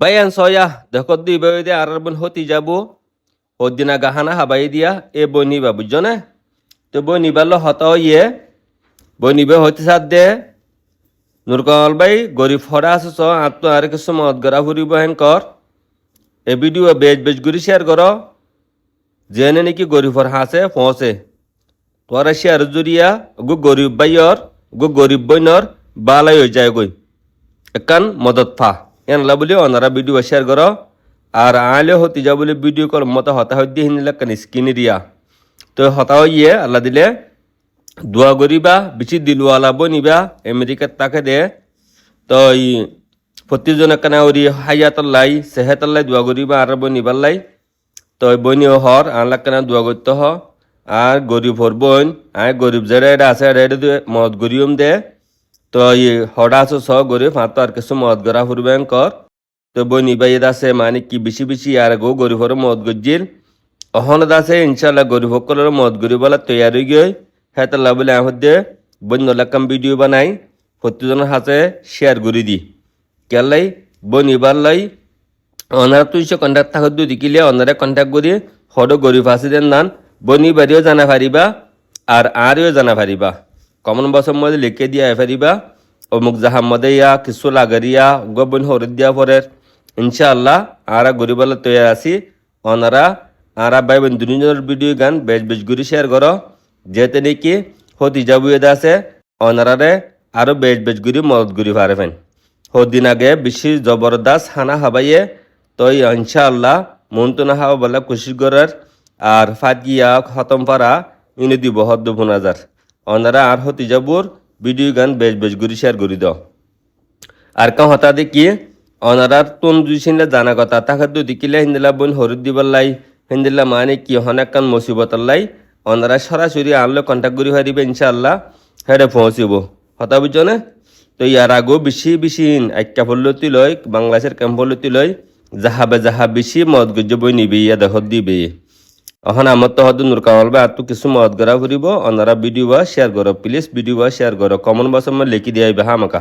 Bayan soya দেখো দুই বই দিয়ে আর বোন হতি যাব ওদিনা গাহানা হাবাই দিয়া এ বই নিবা বুঝছো না তো বই নিবার হতা ইয়ে বই নিবে হইতে সাথ দে নুরকমল ভাই গরিব ফরা আছে আত্ম আর কিছু মত গড়া ফুরিব হেন কর এ ভিডিও বেজ বেজ গুরি শেয়ার করো জেনে নাকি গরিবর হাসে পৌঁছে তোরা শেয়ার জুড়িয়া গো গরিব ভাইয়র গো গরিব বইনর বালাই হয়ে যায় গই একান মদত ফা এনলা বলি ওনারা ভিডিও শেয়ার করো আর আলে হতি যা বলে ভিডিও কল মতো হতা হইতে হিনিলা কান স্কিন দিয়া তো হতা হইয়ে আল্লাহ দিলে দোয়া করিবা বেশি দিলওয়ালা বনিবা আমেরিকার তাকে দে তো প্রতিজন কানা ওরি হাইয়াতল্লাই সেহেতল্লাই দোয়া করিবা আর বনিবার লাই তো বনি হর আল্লাহ কানা দোয়া করতে হ আর গরিব হর বোন আর গরিব যারা এটা আছে এটা মদ গরিয়ম দে তো হড়া আছো স গরিব হাত আর কিছু মদ গড়া ফুরবেন কর তো বনি বাই আছে মানে কি বেশি বেশি আর গো গরিবর মদ গজ্জিল অহনদ আছে ইনশাল্লাহ গরিব সকলের মদ গরিবলা তৈয়ারি গই হেতাল্লা বলে আহদে বন্য লাকাম ভিডিও বানাই প্রতিজনের হাতে শেয়ার করে দি কেলাই বনিবার লাই অনারা তুইশো কন্ট্যাক্ট থাকত দিকিলে অনারা কন্ট্যাক্ট করি হড় গরিব আছে দেন নান বনি বাড়িও জানা পারিবা আর আরও জানা পারিবা কমন বছর মধ্যে লিখে দিয়া পারিবা অমুক জাহার মধ্যে ইয়া কিছু লাগারিয়া গবন হরে দিয়া পরের ইনশাআল্লাহ আরা গরিবালা তৈরি আছি ওনারা আরা ভাই বোন দুজনের ভিডিও গান বেশ বেশ ঘুরি শেয়ার করো যেতে নাকি হতি যাবু আছে ওনারারে আরো বেশ বেশ ঘুরি মদত ঘুরি পারবেন হদিন আগে বেশি জবরদস্ত হানা হাবাইয়ে তো ইনশাআল্লাহ মন তো না হাওয়া বলা কুশি করার আর ফাটিয়া খতম পারা ইনে দিব হদ্দ ফোনাজার ওনারা আর হতি যাবুর ভিডিও গান বেশ বেশ ঘুরি শেয়ার করি দাও আর কাউ হতা দেখি অনারার তুন দুইছিনলে জানা কথা তাকে দু দিকিলে হিন্দিলা বোন হরুদ দিবার লাই হিন্দিলা মানে কি অনেক কান মুসিবতার লাই অনারা সরাসরি আনলে কন্ট্যাক্ট করি হারিবে ইনশাআল্লাহ হেরে পৌঁছিব হতা বুঝছো না তো ইয়ার আগেও বেশি বেশি একটা ফলতি লয় বাংলাদেশের ক্যাম্প ফলতি লয় যাহা বেশি মদ গজ্য বই নিবে ইয়া দেখত দিবে এখন আমার তো হয়তো নুরকামাল বা আর তো কিছু মদ গড়া ফুরিব অনারা ভিডিও বা শেয়ার করো প্লিজ ভিডিও বা শেয়ার করো কমন বাস লিখি দিয়ে হা আমাকা